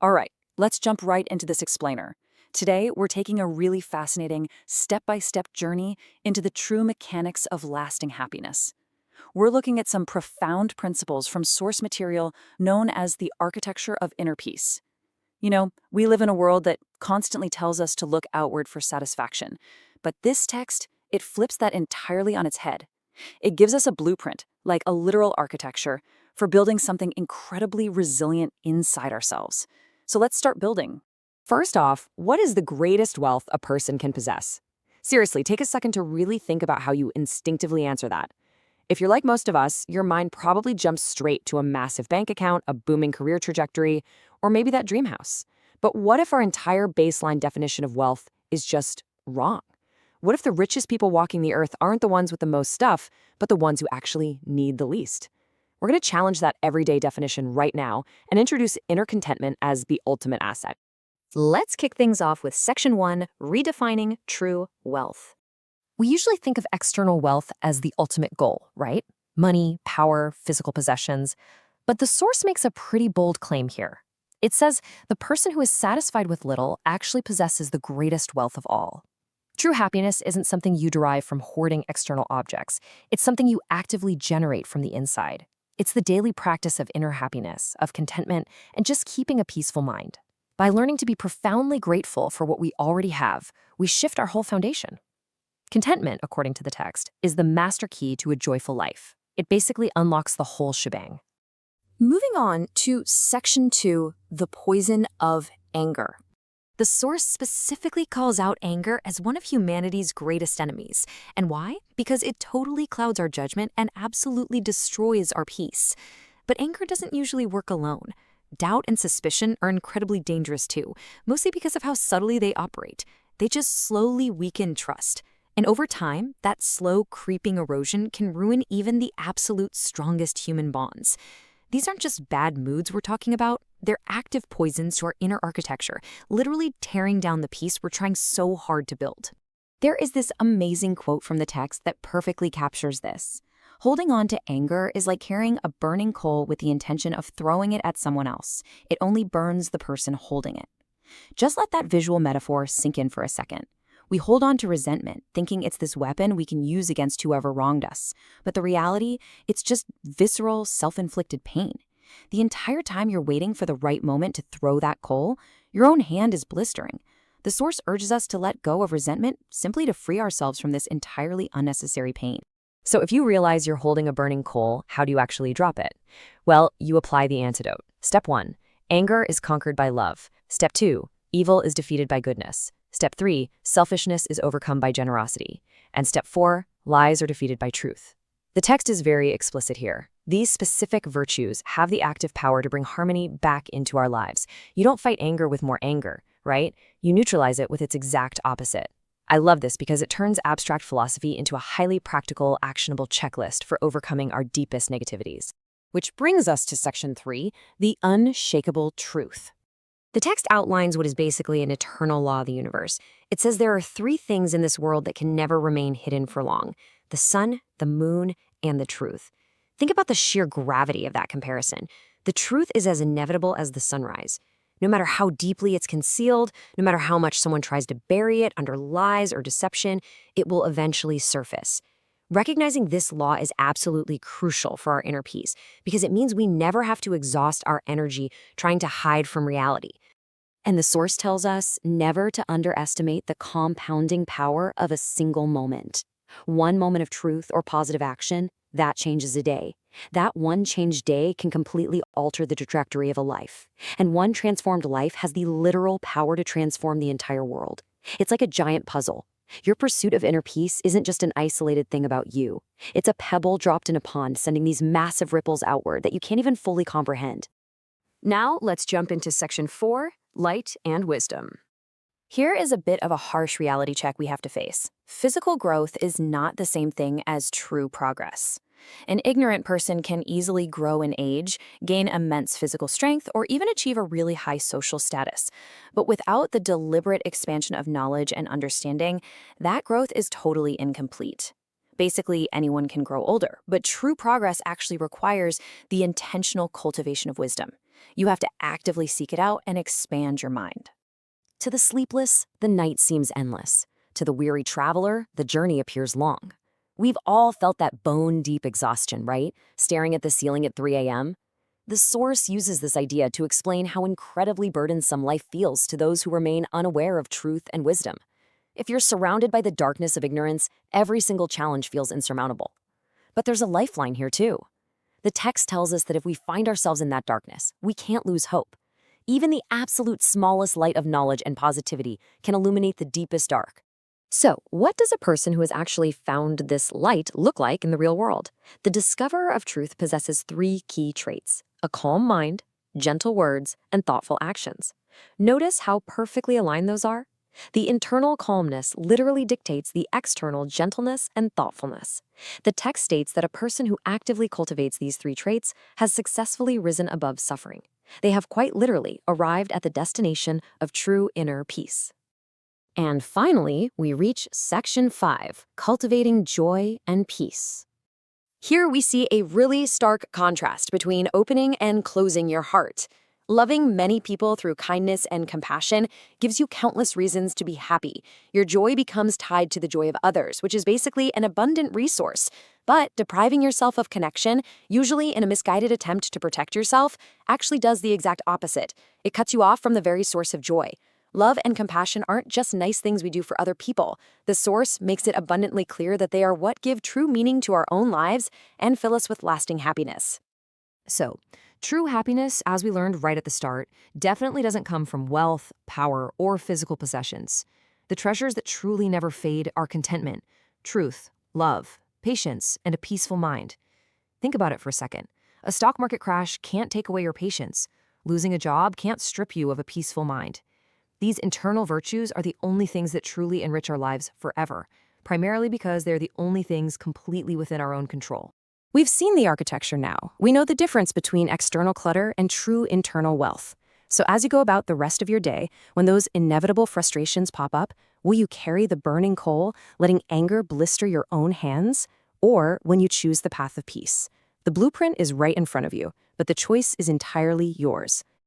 All right, let's jump right into this explainer. Today, we're taking a really fascinating step-by-step journey into the true mechanics of lasting happiness. We're looking at some profound principles from source material known as the architecture of inner peace. We live in a world that constantly tells us to look outward for satisfaction. But this text, it flips that entirely on its head. It gives us a blueprint, like a literal architecture, for building something incredibly resilient inside ourselves. So let's start building. First off, what is the greatest wealth a person can possess? Seriously, take a second to really think about how you instinctively answer that. If you're like most of us, your mind probably jumps straight to a massive bank account, a booming career trajectory, or maybe that dream house. But what if our entire baseline definition of wealth is just wrong? What if the richest people walking the earth aren't the ones with the most stuff, but the ones who actually need the least? We're going to challenge that everyday definition right now and introduce inner contentment as the ultimate asset. Let's kick things off with Section 1, Redefining True Wealth. We usually think of external wealth as the ultimate goal, right? Money, power, physical possessions. But the source makes a pretty bold claim here. It says the person who is satisfied with little actually possesses the greatest wealth of all. True happiness isn't something you derive from hoarding external objects. It's something you actively generate from the inside. It's the daily practice of inner happiness, of contentment, and just keeping a peaceful mind. By learning to be profoundly grateful for what we already have, we shift our whole foundation. Contentment, according to the text, is the master key to a joyful life. It basically unlocks the whole shebang. Moving on to Section 2, the poison of anger. The source specifically calls out anger as one of humanity's greatest enemies. And why? Because it totally clouds our judgment and absolutely destroys our peace. But anger doesn't usually work alone. Doubt and suspicion are incredibly dangerous too, mostly because of how subtly they operate. They just slowly weaken trust. And over time, that slow, creeping erosion can ruin even the absolute strongest human bonds. These aren't just bad moods we're talking about. They're active poisons to our inner architecture, literally tearing down the peace we're trying so hard to build. There is this amazing quote from the text that perfectly captures this. Holding on to anger is like carrying a burning coal with the intention of throwing it at someone else. It only burns the person holding it. Just let that visual metaphor sink in for a second. We hold on to resentment, thinking it's this weapon we can use against whoever wronged us. But the reality, it's just visceral, self-inflicted pain. The entire time you're waiting for the right moment to throw that coal, your own hand is blistering. The source urges us to let go of resentment simply to free ourselves from this entirely unnecessary pain. So if you realize you're holding a burning coal, how do you actually drop it? Well, you apply the antidote. Step 1, anger is conquered by love. Step 2, evil is defeated by goodness. Step 3, selfishness is overcome by generosity. And Step 4, lies are defeated by truth. The text is very explicit here. These specific virtues have the active power to bring harmony back into our lives. You don't fight anger with more anger, right? You neutralize it with its exact opposite. I love this because it turns abstract philosophy into a highly practical, actionable checklist for overcoming our deepest negativities. Which brings us to Section 3, the unshakable truth. The text outlines what is basically an eternal law of the universe. It says there are 3 things in this world that can never remain hidden for long: the sun, the moon, and the truth. Think about the sheer gravity of that comparison. The truth is as inevitable as the sunrise. No matter how deeply it's concealed, no matter how much someone tries to bury it under lies or deception, it will eventually surface. Recognizing this law is absolutely crucial for our inner peace because it means we never have to exhaust our energy trying to hide from reality. And the source tells us never to underestimate the compounding power of a single moment. One moment of truth or positive action, that changes a day. That one changed day can completely alter the trajectory of a life. And one transformed life has the literal power to transform the entire world. It's like a giant puzzle. Your pursuit of inner peace isn't just an isolated thing about you. It's a pebble dropped in a pond, sending these massive ripples outward that you can't even fully comprehend. Now, let's jump into Section 4, Light and Wisdom. Here is a bit of a harsh reality check we have to face. Physical growth is not the same thing as true progress. An ignorant person can easily grow in age, gain immense physical strength, or even achieve a really high social status. But without the deliberate expansion of knowledge and understanding, that growth is totally incomplete. Basically, anyone can grow older, but true progress actually requires the intentional cultivation of wisdom. You have to actively seek it out and expand your mind. To the sleepless, the night seems endless. To the weary traveler, the journey appears long. We've all felt that bone-deep exhaustion, right? Staring at the ceiling at 3 a.m. The Source uses this idea to explain how incredibly burdensome life feels to those who remain unaware of truth and wisdom. If you're surrounded by the darkness of ignorance, every single challenge feels insurmountable. But there's a lifeline here too. The text tells us that if we find ourselves in that darkness, we can't lose hope. Even the absolute smallest light of knowledge and positivity can illuminate the deepest dark. So, what does a person who has actually found this light look like in the real world? The discoverer of truth possesses 3 key traits: a calm mind, gentle words, and thoughtful actions. Notice how perfectly aligned those are? The internal calmness literally dictates the external gentleness and thoughtfulness. The text states that a person who actively cultivates these 3 traits has successfully risen above suffering. They have quite literally arrived at the destination of true inner peace. And finally, we reach Section 5, Cultivating Joy and Peace. Here we see a really stark contrast between opening and closing your heart. Loving many people through kindness and compassion gives you countless reasons to be happy. Your joy becomes tied to the joy of others, which is basically an abundant resource. But depriving yourself of connection, usually in a misguided attempt to protect yourself, actually does the exact opposite. It cuts you off from the very source of joy. Love and compassion aren't just nice things we do for other people. The Source makes it abundantly clear that they are what give true meaning to our own lives and fill us with lasting happiness. So, true happiness, as we learned right at the start, definitely doesn't come from wealth, power, or physical possessions. The treasures that truly never fade are contentment, truth, love, patience, and a peaceful mind. Think about it for a second. A stock market crash can't take away your patience. Losing a job can't strip you of a peaceful mind. These internal virtues are the only things that truly enrich our lives forever, primarily because they're the only things completely within our own control. We've seen the architecture now. We know the difference between external clutter and true internal wealth. So as you go about the rest of your day, when those inevitable frustrations pop up, will you carry the burning coal, letting anger blister your own hands? Or when you choose the path of peace? The blueprint is right in front of you, but the choice is entirely yours.